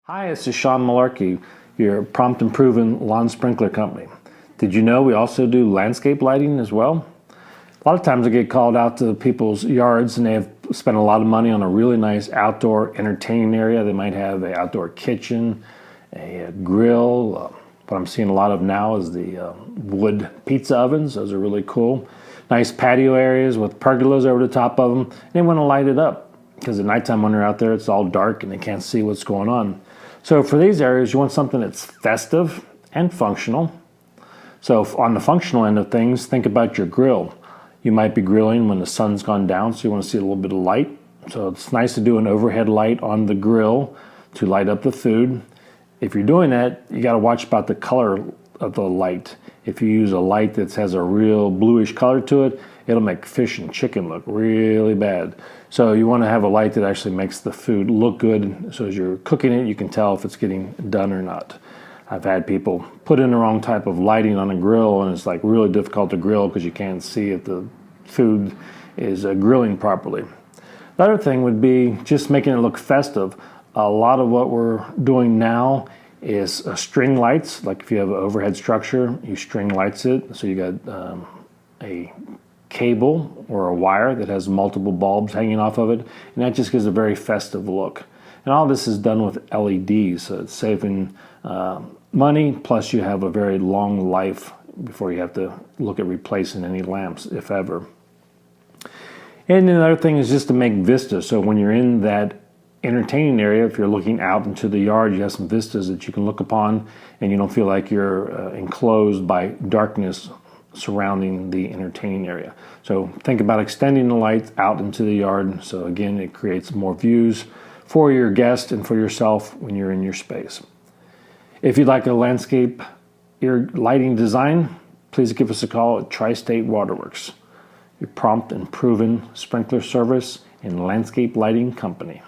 Hi, this is Sean Malarkey, your prompt and proven lawn sprinkler company. Did you know we also do landscape lighting as well? A lot of times I get called out to people's yards and they have spent a lot of money on a really nice outdoor entertaining area. They might have an outdoor kitchen, a grill. What I'm seeing a lot of now is the wood pizza ovens. Those are really cool. Nice patio areas with pergolas over the top of them. They want to light it up because at nighttime when they're out there it's all dark and they can't see what's going on. So for these areas, you want something that's festive and functional. So on the functional end of things, think about your grill. You might be grilling when the sun's gone down, so you want to see a little bit of light. So it's nice to do an overhead light on the grill to light up the food. If you're doing that, you got to watch about the color of the light. If you use a light that has a real bluish color to it, it'll make fish and chicken look really bad. So you want to have a light that actually makes the food look good. So as you're cooking it, you can tell if it's getting done or not. I've had people put in the wrong type of lighting on a grill and it's like really difficult to grill because you can't see if the food is grilling properly. The other thing would be just making it look festive. A lot of what we're doing now is string lights. Like if you have an overhead structure, you string lights it. So you got a cable or a wire that has multiple bulbs hanging off of it, and that just gives a very festive look. And all this is done with LEDs, so it's saving money, plus you have a very long life before you have to look at replacing any lamps, if ever. And another thing is just to make vistas. So when you're in that entertaining area, if you're looking out into the yard, you have some vistas that you can look upon and you don't feel like you're enclosed by darkness surrounding the entertaining area. So think about extending the lights out into the yard. So again, it creates more views for your guests and for yourself when you're in your space. If you'd like a landscape lighting design, please give us a call at TriState Water Works, your prompt and proven sprinkler service and landscape lighting company.